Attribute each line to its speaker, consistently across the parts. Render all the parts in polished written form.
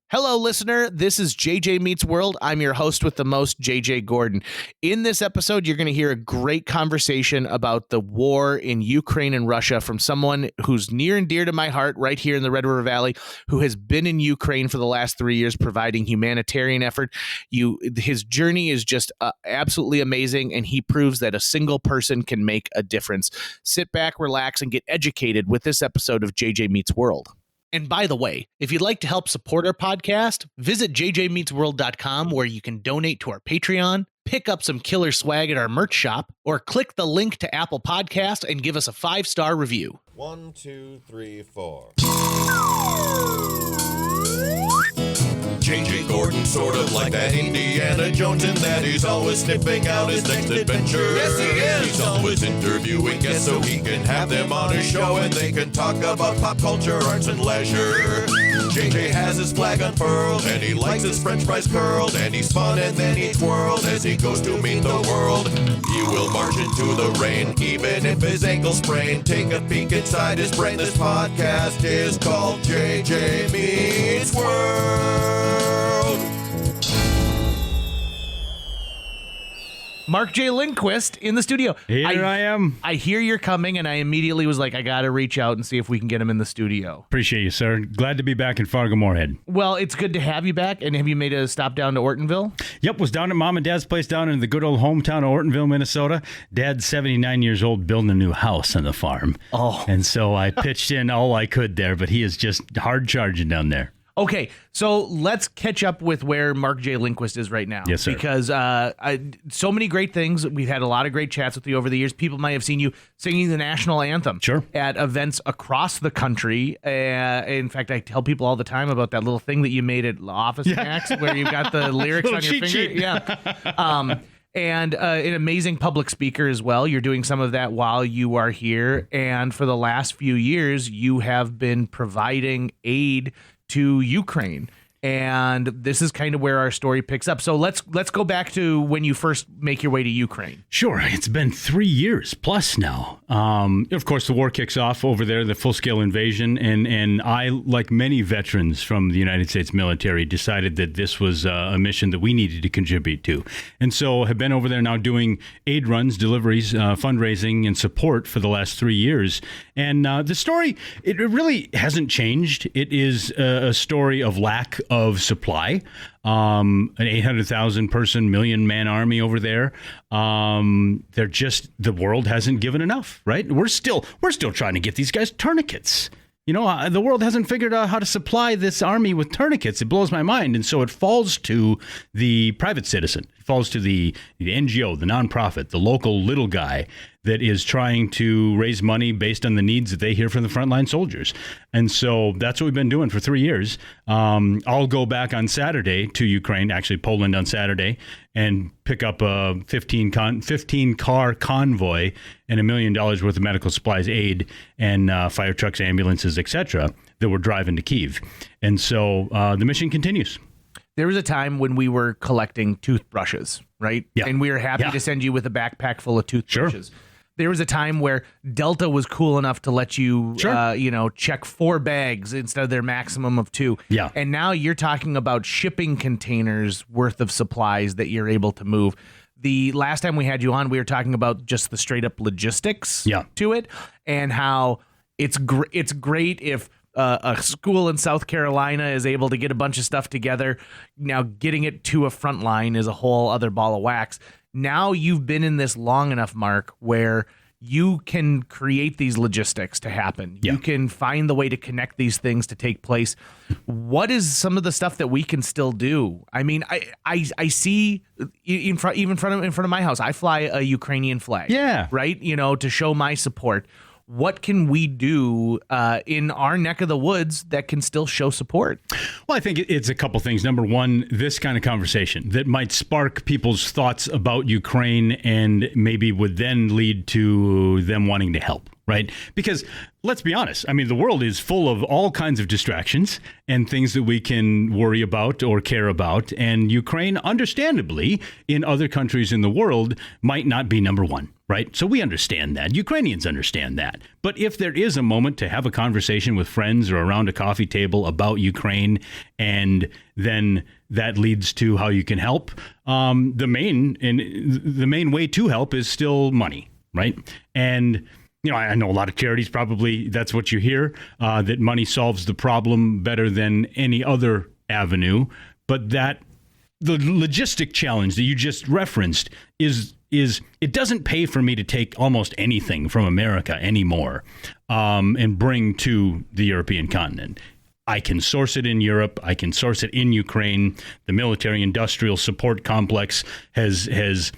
Speaker 1: Hello, listener. This is JJ Meets World. I'm your host with the most, JJ Gordon. In this episode, you're going to hear a great conversation about the war in Ukraine and Russia from someone who's near and dear to my heart right here in the Red River Valley, who has been in Ukraine for the last 3 years providing humanitarian effort. His journey is just absolutely amazing, and he proves that a single person can make a difference. Sit back, relax, and get educated with this episode of JJ Meets World. And by the way, if you'd like to help support our podcast, visit jjmeetsworld.com where you can donate to our Patreon, pick up some killer swag at our merch shop, or click the link to Apple Podcast and give us a 5-star review.
Speaker 2: 1, 2, 3, 4. JJ Gordon, sort of like that Indiana Jones, in that he's always sniffing out his next adventure. Yes, he is. He's always interviewing guests so he can have them on his show and they can talk about pop culture, arts, and leisure. JJ has his flag unfurled and he likes his french fries curled, and he's fun and then he twirled as he goes to meet the world. He will march into the rain even if his ankle sprained. Take a peek inside his brain. This podcast is called JJ Meets World.
Speaker 1: Mark J. Lindquist in the studio.
Speaker 3: Here I am.
Speaker 1: I hear you're coming, and I immediately was like, I got to reach out and see if we can get him in the studio.
Speaker 3: Appreciate you, sir. Glad to be back in Fargo-Moorhead.
Speaker 1: Well, it's good to have you back. And have you made a stop down to Ortonville?
Speaker 3: Yep, was down at Mom and Dad's place down in the good old hometown of Ortonville, Minnesota. Dad's 79 years old, building a new house on the farm.
Speaker 1: Oh.
Speaker 3: And so I pitched in all I could there, but he is just hard charging down there.
Speaker 1: Okay, so let's catch up with where Mark J. Lindquist is right now.
Speaker 3: Yes, sir.
Speaker 1: Because so many great things. We've had a lot of great chats with you over the years. People might have seen you singing the national anthem at events across the country. In fact, I tell people all the time about that little thing that you made at Office Max where you've got the lyrics on your finger.
Speaker 3: Sheet.
Speaker 1: Yeah. And an amazing public speaker as well. You're doing some of that while you are here. And for the last few years, you have been providing aid to Ukraine. And this is kind of where our story picks up. So let's go back to when you first make your way to Ukraine.
Speaker 3: Sure. It's been 3 years plus now. Of course, the war kicks off over there, the full-scale invasion. And I, like many veterans from the United States military, decided that this was a mission that we needed to contribute to. And so have been over there now doing aid runs, deliveries, fundraising, and support for the last 3 years. And the story, it really hasn't changed. It is a story of lack of supply, an 800,000 person, million-man army over there. The world hasn't given enough, right? We're still trying to get these guys tourniquets. You know, the world hasn't figured out how to supply this army with tourniquets. It blows my mind. And so it falls to the private citizen. It falls to the NGO, the nonprofit, the local little guy that is trying to raise money based on the needs that they hear from the frontline soldiers. And so that's what we've been doing for 3 years. I'll go back on Saturday to Ukraine, actually Poland on Saturday, and pick up a 15-car convoy and $1 million worth of medical supplies, aid, and fire trucks, ambulances, etc., that we're driving to Kyiv. And so the mission continues.
Speaker 1: There was a time when we were collecting toothbrushes, right?
Speaker 3: Yeah.
Speaker 1: And we were happy to send you with a backpack full of toothbrushes. Sure. There was a time where Delta was cool enough to let you, check 4 bags instead of their maximum of 2.
Speaker 3: Yeah.
Speaker 1: And now you're talking about shipping containers worth of supplies that you're able to move. The last time we had you on, we were talking about just the straight up logistics to it, and how it's great if a school in South Carolina is able to get a bunch of stuff together. Now getting it to a front line is a whole other ball of wax. Now you've been in this long enough, Mark, where you can create these logistics to happen.
Speaker 3: Yeah.
Speaker 1: You can find the way to connect these things to take place. What is some of the stuff that we can still do? I mean, I see in front of my house, I fly a Ukrainian flag.
Speaker 3: Yeah.
Speaker 1: Right. To show my support. What can we do in our neck of the woods that can still show support?
Speaker 3: Well, I think it's a couple things. Number one, this kind of conversation that might spark people's thoughts about Ukraine and maybe would then lead to them wanting to help, right? Because let's be honest. I mean, the world is full of all kinds of distractions and things that we can worry about or care about. And Ukraine, understandably, in other countries in the world, might not be number one. right? So we understand that. Ukrainians understand that. But if there is a moment to have a conversation with friends or around a coffee table about Ukraine, and then that leads to how you can help, the main way to help is still money, right? And I know a lot of charities probably that's what you hear, that money solves the problem better than any other avenue, but that the logistic challenge that you just referenced is it doesn't pay for me to take almost anything from America anymore and bring to the European continent. I can source it in Europe. I can source it in Ukraine. The military-industrial support complex has there's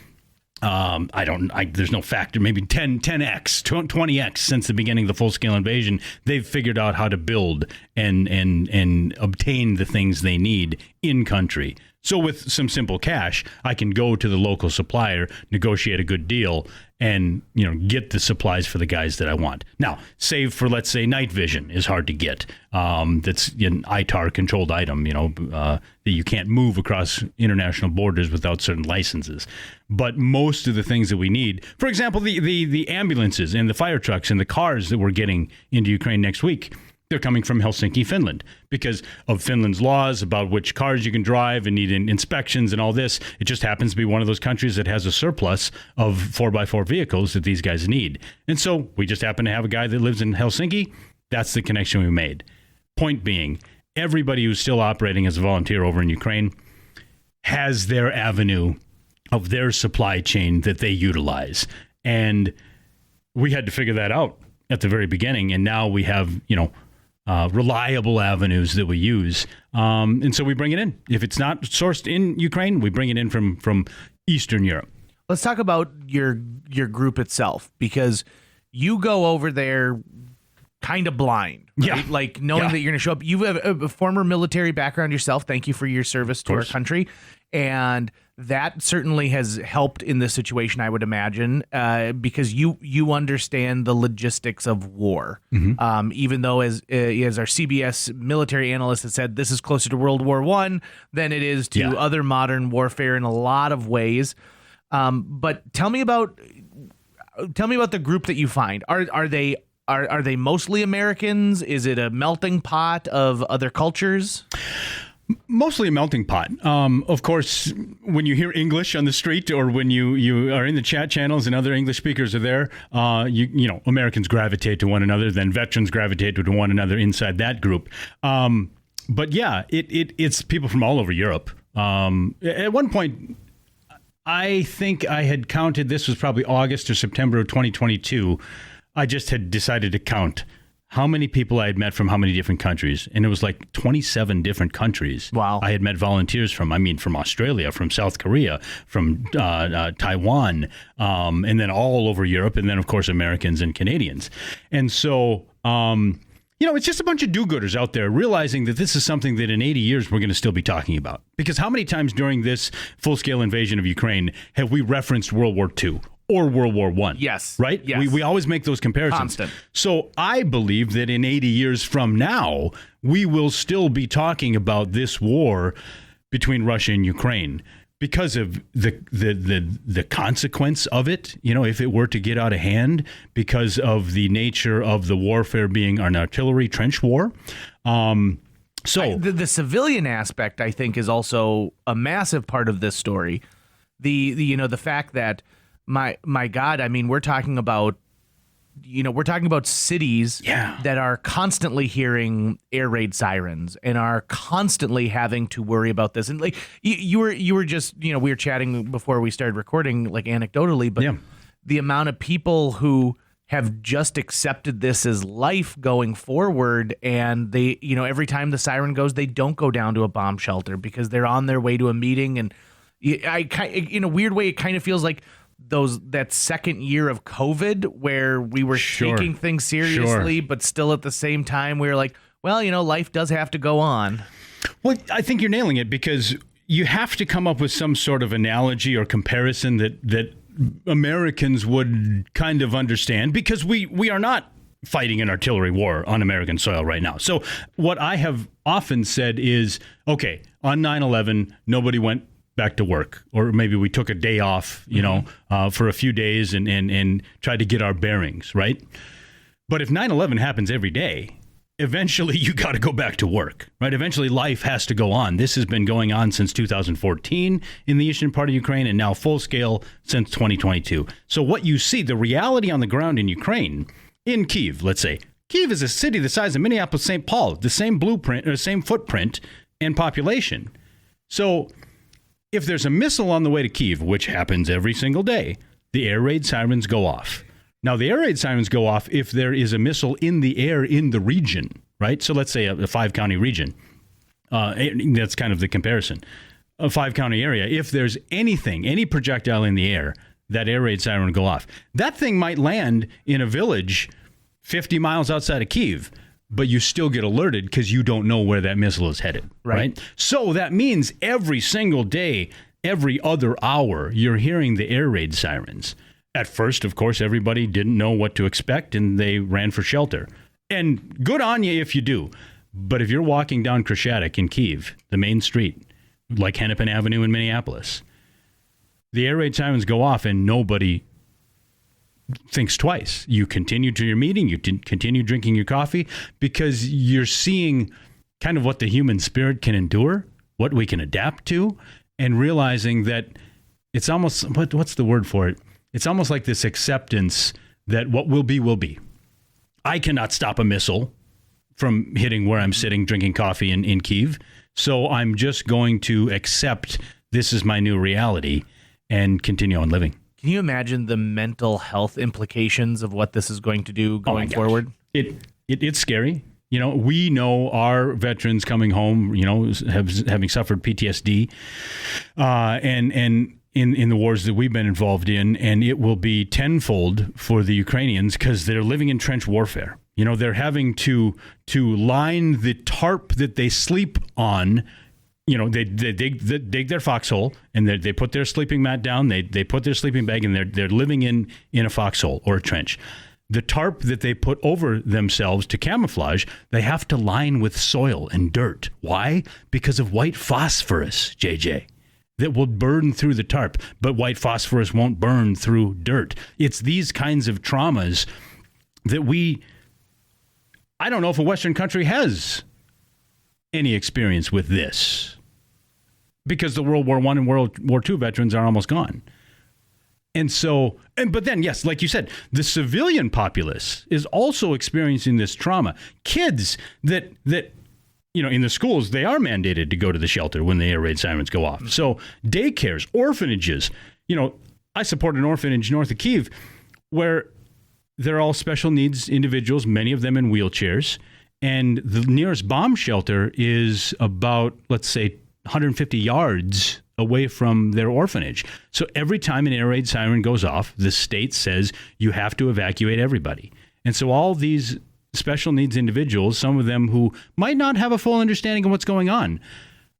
Speaker 3: no factor, maybe 10x, 20x since the beginning of the full-scale invasion. They've figured out how to build and obtain the things they need in country. So with some simple cash, I can go to the local supplier, negotiate a good deal, and get the supplies for the guys that I want. Now, save for, let's say, night vision is hard to get. That's an ITAR controlled item, that you can't move across international borders without certain licenses. But most of the things that we need, for example, the ambulances and the fire trucks and the cars that we're getting into Ukraine next week, they're coming from Helsinki, Finland, because of Finland's laws about which cars you can drive and need inspections and all this. It just happens to be one of those countries that has a surplus of 4x4 vehicles that these guys need. And so we just happen to have a guy that lives in Helsinki. That's the connection we made. Point being, everybody who's still operating as a volunteer over in Ukraine has their avenue of their supply chain that they utilize. And we had to figure that out at the very beginning. And now we have, reliable avenues that we use. And so we bring it in. If it's not sourced in Ukraine, we bring it in from Eastern Europe.
Speaker 1: Let's talk about your group itself, because you go over there kind of blind, right?
Speaker 3: Yeah.
Speaker 1: Like knowing that you're going to show up. You have a former military background yourself. Thank you for your service to our country. And that certainly has helped in this situation, I would imagine, because you understand the logistics of war. Mm-hmm. Even though, as our CBS military analyst has said, this is closer to World War I than it is to other modern warfare in a lot of ways. But tell me about the group that you find. Are they mostly Americans? Is it a melting pot of other cultures?
Speaker 3: Mostly a melting pot. Of course, when you hear English on the street, or when you are in the chat channels and other English speakers are there, Americans gravitate to one another. Then veterans gravitate to one another inside that group. But yeah, it's people from all over Europe. At one point, I think I had counted. This was probably August or September of 2022. I just had decided to count how many people I had met from how many different countries. And it was like 27 different countries.
Speaker 1: Wow.
Speaker 3: I had met volunteers from Australia, from South Korea, from Taiwan, and then all over Europe. And then, of course, Americans and Canadians. And so, it's just a bunch of do-gooders out there realizing that this is something that in 80 years we're going to still be talking about. Because how many times during this full-scale invasion of Ukraine have we referenced World War II? Or World War I.
Speaker 1: Yes.
Speaker 3: Right?
Speaker 1: Yes.
Speaker 3: We always make those comparisons.
Speaker 1: Constant.
Speaker 3: So I believe that in 80 years from now, we will still be talking about this war between Russia and Ukraine because of the consequence of it, if it were to get out of hand, because of the nature of the warfare being an artillery trench war.
Speaker 1: The civilian aspect, I think, is also a massive part of this story. The fact that my God, I mean, we're talking about cities that are constantly hearing air raid sirens and are constantly having to worry about this. And like you were just, we were chatting before we started recording, like anecdotally, but the amount of people who have just accepted this as life going forward, and they, every time the siren goes, they don't go down to a bomb shelter because they're on their way to a meeting. And in a weird way, it kind of feels like that second year of COVID where we were taking things seriously, but still at the same time we were like, well, life does have to go on.
Speaker 3: Well, I think you're nailing it, because you have to come up with some sort of analogy or comparison that Americans would kind of understand, because we are not fighting an artillery war on American soil right now. So what I have often said is, okay, on 9/11, nobody went back to work, or maybe we took a day off, for a few days and tried to get our bearings, right? But if 9/11 happens every day, eventually you got to go back to work, right? Eventually life has to go on. This has been going on since 2014 in the eastern part of Ukraine, and now full scale since 2022. So what you see, the reality on the ground in Ukraine, in Kyiv, let's say, Kyiv is a city the size of Minneapolis, St. Paul, the same blueprint or same footprint and population. So if there's a missile on the way to Kyiv, which happens every single day, the air raid sirens go off. Now, the air raid sirens go off if there is a missile in the air in the region, right? So let's say a 5-county region. That's kind of the comparison. A 5-county area. If there's anything, any projectile in the air, that air raid siren will go off. That thing might land in a village 50 miles outside of Kyiv, but you still get alerted because you don't know where that missile is headed, right? So that means every single day, every other hour, you're hearing the air raid sirens. At first, of course, everybody didn't know what to expect, and they ran for shelter. And good on you if you do. But if you're walking down Krashatik in Kyiv, the main street, like Hennepin Avenue in Minneapolis, the air raid sirens go off and nobody thinks twice. You continue to your meeting, you continue drinking your coffee, because you're seeing kind of what the human spirit can endure, what we can adapt to, and realizing that it's almost, what's the word for it? It's almost like this acceptance that what will be, will be. I cannot stop a missile from hitting where I'm sitting drinking coffee in Kyiv, so I'm just going to accept this is my new reality and continue on living.
Speaker 1: Can you imagine the mental health implications of what this is going to do going forward?
Speaker 3: It's scary. We know our veterans coming home, having suffered PTSD, and in the wars that we've been involved in, and it will be tenfold for the Ukrainians because they're living in trench warfare. They're having to line the tarp that they sleep on. They dig their foxhole, and they put their sleeping mat down. They put their sleeping bag, and they're living in a foxhole or a trench. The tarp that they put over themselves to camouflage, they have to line with soil and dirt. Why? Because of white phosphorus, JJ, that will burn through the tarp, but white phosphorus won't burn through dirt. It's these kinds of traumas that I don't know if a Western country has any experience with this, because the World War I and World War II veterans are almost gone. And so, but then, yes, like you said, the civilian populace is also experiencing this trauma. Kids that in the schools, they are mandated to go to the shelter when the air raid sirens go off. So daycares, orphanages, I support an orphanage north of Kyiv where they're all special needs individuals, many of them in wheelchairs. And the nearest bomb shelter is about, let's say, 150 yards away from their orphanage. So every time an air raid siren goes off, the state says you have to evacuate everybody. And so all these special needs individuals, some of them who might not have a full understanding of what's going on,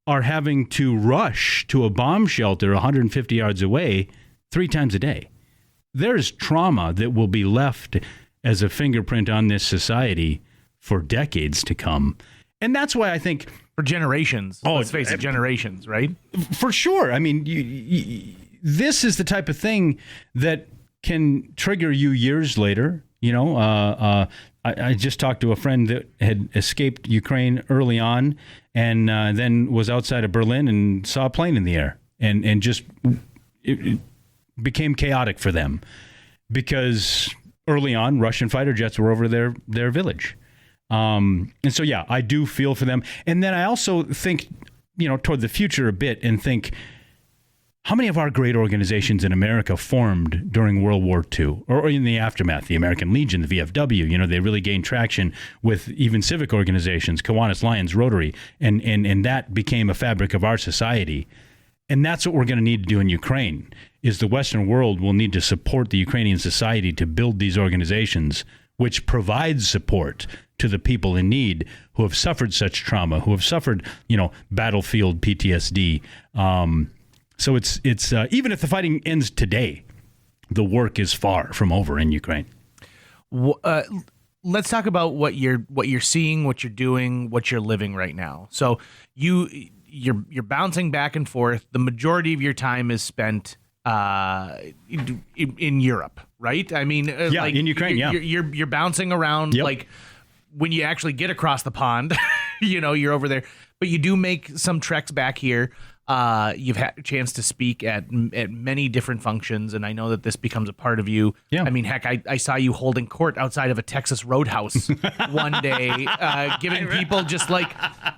Speaker 3: are having to rush to a bomb shelter 150 yards away 3 times a day. There's trauma that will be left as a fingerprint on this society for decades to come. And that's why I think...
Speaker 1: For generations. Let's face it, generations, right?
Speaker 3: For sure. I mean, this is the type of thing that can trigger you years later. I just talked to a friend that had escaped Ukraine early on and then was outside of Berlin and saw a plane in the air. And just it became chaotic for them because early on, Russian fighter jets were over their village. And so, yeah, I do feel for them. And then I also think, toward the future a bit and think, how many of our great organizations in America formed during World War II or in the aftermath? The American Legion, the VFW, they really gained traction with even civic organizations, Kiwanis, Lions, Rotary, and that became a fabric of our society. And that's what we're going to need to do in Ukraine, is the Western world will need to support the Ukrainian society to build these organizations, which provides support to the people in need who have suffered such trauma, who have suffered, battlefield PTSD. So it's even if the fighting ends today, the work is far from over in Ukraine.
Speaker 1: Let's talk about what you're seeing, what you're doing, what you're living right now. So you're bouncing back and forth. The majority of your time is spent in Europe, right? I mean, like
Speaker 3: in Ukraine.
Speaker 1: You're bouncing around.
Speaker 3: Yep.
Speaker 1: Like when you actually get across the pond, you're over there. But you do make some treks back here. You've had a chance to speak at many different functions, and I know that this becomes a part of you.
Speaker 3: Yeah.
Speaker 1: I mean, heck, I saw you holding court outside of a Texas roadhouse one day, giving people just like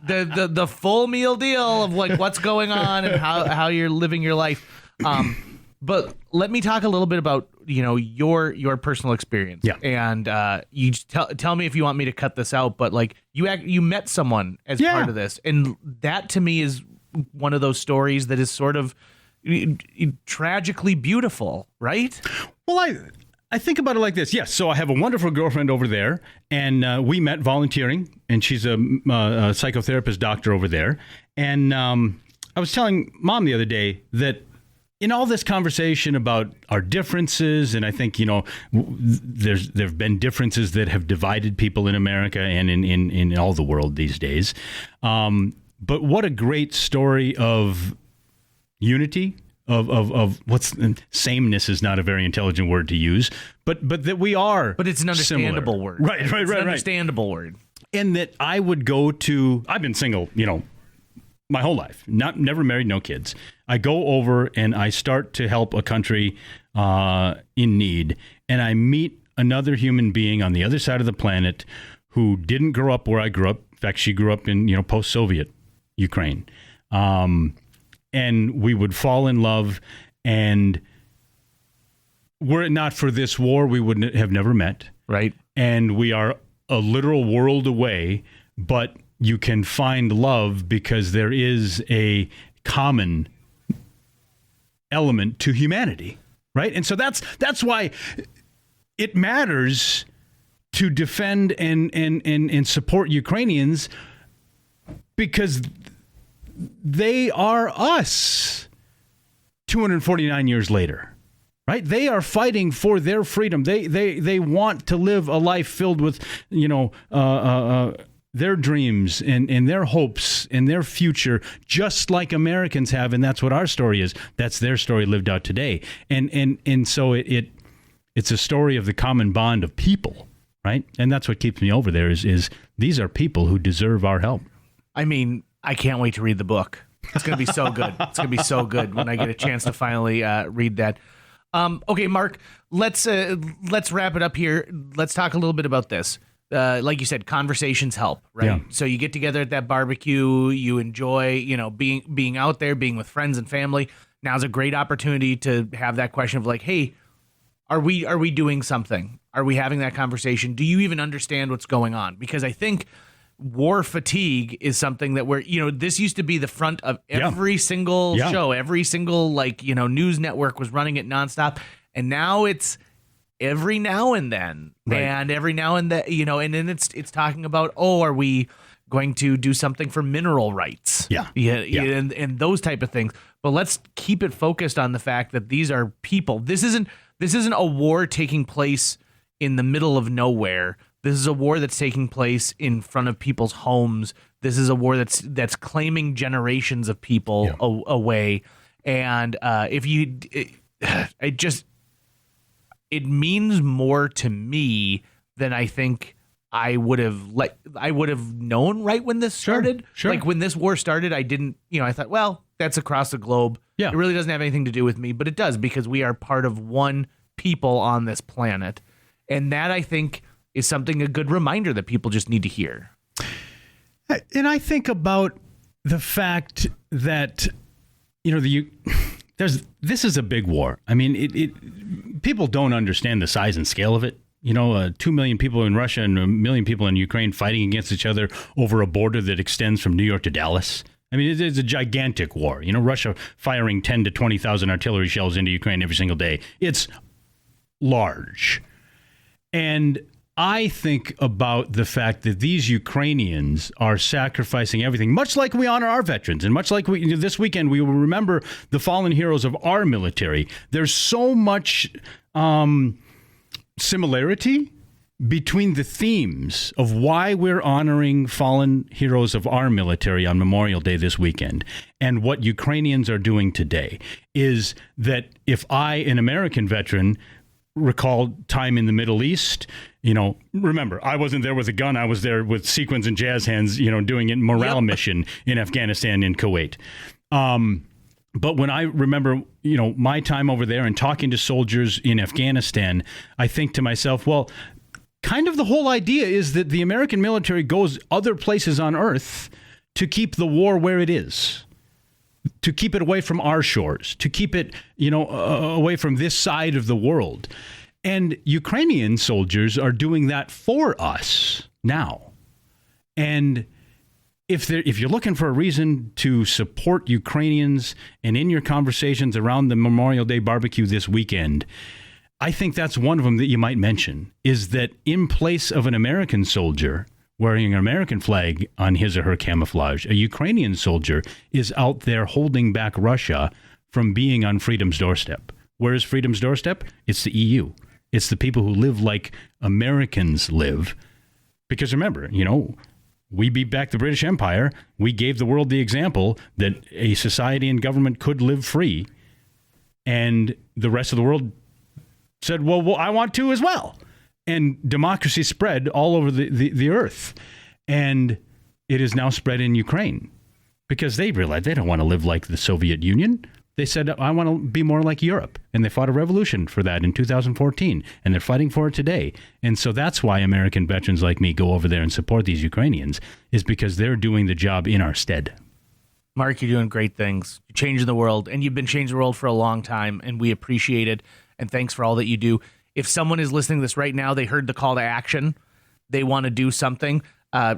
Speaker 1: the full meal deal of like what's going on and how you're living your life. But let me talk a little bit about your personal experience.
Speaker 3: Yeah.
Speaker 1: And you just tell me if you want me to cut this out. But like you met someone as part of this, and that to me is one of those stories that is sort of tragically beautiful, right?
Speaker 3: Well, I think about it like this. Yes, so I have a wonderful girlfriend over there, and we met volunteering, and she's a psychotherapist doctor over there. And I was telling Mom the other day that in all this conversation about our differences, and I think, there've been differences that have divided people in America and in all the world these days. But what a great story of unity, of what's sameness is not a very intelligent word to use, but that we are.
Speaker 1: But it's an understandable
Speaker 3: similar.
Speaker 1: word.
Speaker 3: Right.
Speaker 1: It's an understandable word.
Speaker 3: And that I would go to. I've been single, my whole life. Never married, no kids. I go over and I start to help a country in need, and I meet another human being on the other side of the planet who didn't grow up where I grew up. In fact, she grew up in post-Soviet Ukraine. And we would fall in love, and were it not for this war, we would have never met.
Speaker 1: Right.
Speaker 3: And we are a literal world away, but you can find love because there is a common element to humanity, right? And so that's why it matters to defend and support Ukrainians, because they are us 249 years later, right? They are fighting for their freedom. They want to live a life filled with, their dreams and their hopes and their future, just like Americans have. And that's what our story is. That's their story lived out today. And so it's a story of the common bond of people, right? And that's what keeps me over there is these are people who deserve our help.
Speaker 1: I mean, I can't wait to read the book. It's going to be so good. It's going to be so good when I get a chance to finally read that. Okay, Mark, let's wrap it up here. Let's talk a little bit about this. Like you said, conversations help, right?
Speaker 3: Yeah.
Speaker 1: So you get together at that barbecue, you enjoy, being out there, being with friends and family. Now's a great opportunity to have that question of like, hey, are we doing something? Are we having that conversation? Do you even understand what's going on? Because I think war fatigue is something that this used to be the front of every single show, every single news network was running it nonstop. And now it's every now and then, right. And every now and then, and then it's talking about, are we going to do something for mineral rights? Yeah. And those type of things. But let's keep it focused on the fact that these are people. This isn't a war taking place in the middle of nowhere. This is a war that's taking place in front of people's homes. This is a war that's claiming generations of people away. And it means more to me than I think I would have known right when this started.
Speaker 3: Sure.
Speaker 1: Like when this war started, I didn't, I thought, well, that's across the globe. Yeah. It really doesn't have anything to do with me, but it does, because we are part of one people on this planet. And that, I think, is a good reminder that people just need to hear.
Speaker 3: And I think about the fact that, this is a big war. I mean, people don't understand the size and scale of it. 2 million people in Russia and 1 million people in Ukraine fighting against each other over a border that extends from New York to Dallas. I mean, it's a gigantic war. Russia firing 10 to 20,000 artillery shells into Ukraine every single day. It's large. And I think about the fact that these Ukrainians are sacrificing everything, much like we honor our veterans, and much like this weekend we will remember the fallen heroes of our military. There's so much similarity between the themes of why we're honoring fallen heroes of our military on Memorial Day this weekend and what Ukrainians are doing today is that if I, an American veteran, recall time in the Middle East, remember, I wasn't there with a gun. I was there with sequins and jazz hands, doing a morale mission in Afghanistan and Kuwait. But when I remember, my time over there and talking to soldiers in Afghanistan, I think to myself, well, kind of the whole idea is that the American military goes other places on earth to keep the war where it is, to keep it away from our shores, to keep it, away from this side of the world. And Ukrainian soldiers are doing that for us now. And if you're looking for a reason to support Ukrainians and in your conversations around the Memorial Day barbecue this weekend, I think that's one of them that you might mention, is that in place of an American soldier wearing an American flag on his or her camouflage, a Ukrainian soldier is out there holding back Russia from being on freedom's doorstep. Where is freedom's doorstep? It's the EU. It's the people who live like Americans live. Because remember, we beat back the British Empire. We gave the world the example that a society and government could live free. And the rest of the world said, well, I want to as well. And democracy spread all over the earth. And it is now spread in Ukraine because they realized they don't want to live like the Soviet Union. They said, I want to be more like Europe. And they fought a revolution for that in 2014. And they're fighting for it today. And so that's why American veterans like me go over there and support these Ukrainians, is because they're doing the job in our stead.
Speaker 1: Mark, you're doing great things. You're changing the world, and you've been changing the world for a long time, and we appreciate it. And thanks for all that you do. If someone is listening to this right now, they heard the call to action, they want to do something,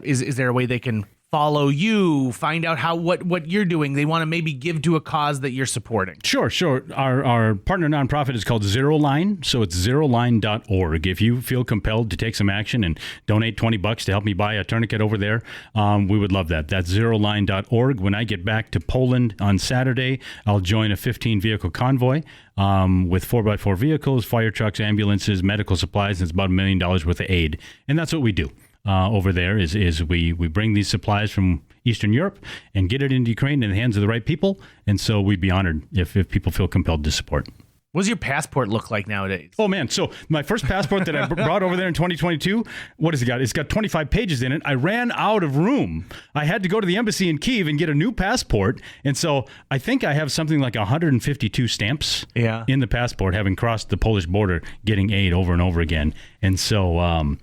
Speaker 1: is there a way they can follow you, find out what you're doing? They want to maybe give to a cause that you're supporting.
Speaker 3: Sure. Our partner nonprofit is called Zero Line, so it's zeroline.org. If you feel compelled to take some action and donate $20 to help me buy a tourniquet over there, we would love that. That's zeroline.org. When I get back to Poland on Saturday, I'll join a 15-vehicle convoy with 4x4 vehicles, fire trucks, ambulances, medical supplies. It's about $1 million worth of aid, and that's what we do. Over there is we bring these supplies from Eastern Europe and get it into Ukraine in the hands of the right people. And so we'd be honored if people feel compelled to support.
Speaker 1: What does your passport look like nowadays?
Speaker 3: Oh, man. So my first passport that I brought over there in 2022, what has it got? It's got 25 pages in it. I ran out of room. I had to go to the embassy in Kyiv and get a new passport. And so I think I have something like 152 stamps in the passport, having crossed the Polish border, getting aid over and over again. And so...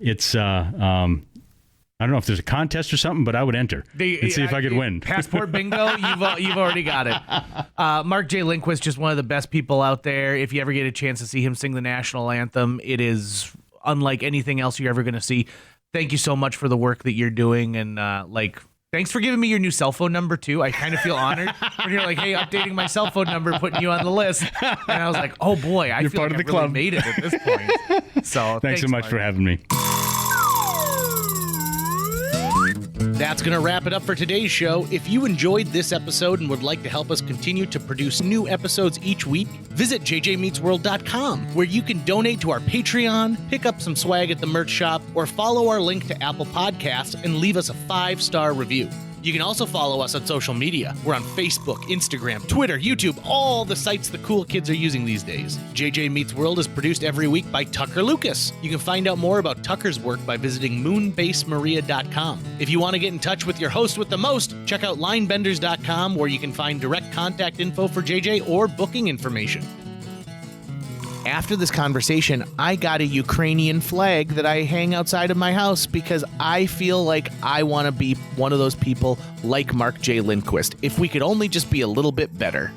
Speaker 3: it's I don't know if there's a contest or something, but I would enter and see if I could win.
Speaker 1: Passport bingo, you've already got it. Mark J. Lindquist, just one of the best people out there. If you ever get a chance to see him sing the national anthem, it is unlike anything else you're ever going to see. Thank you so much for the work that you're doing, and thanks for giving me your new cell phone number, too. I kind of feel honored when you're like, hey, updating my cell phone number, putting you on the list. And I was like, oh, boy, I feel
Speaker 3: part
Speaker 1: like
Speaker 3: of the
Speaker 1: I really
Speaker 3: club.
Speaker 1: made it at this point. So
Speaker 3: thanks so much
Speaker 1: Mark.
Speaker 3: for having me.
Speaker 1: That's going to wrap it up for today's show. If you enjoyed this episode and would like to help us continue to produce new episodes each week, visit jjmeetsworld.com, where you can donate to our Patreon, pick up some swag at the merch shop, or follow our link to Apple Podcasts and leave us a 5-star review. You can also follow us on social media. We're on Facebook, Instagram, Twitter, YouTube, all the sites the cool kids are using these days. JJ Meets World is produced every week by Tucker Lucas. You can find out more about Tucker's work by visiting moonbasemaria.com. If you want to get in touch with your host with the most, check out linebenders.com, where you can find direct contact info for JJ or booking information. After this conversation, I got a Ukrainian flag that I hang outside of my house because I feel like I want to be one of those people like Mark J. Lindquist. If we could only just be a little bit better.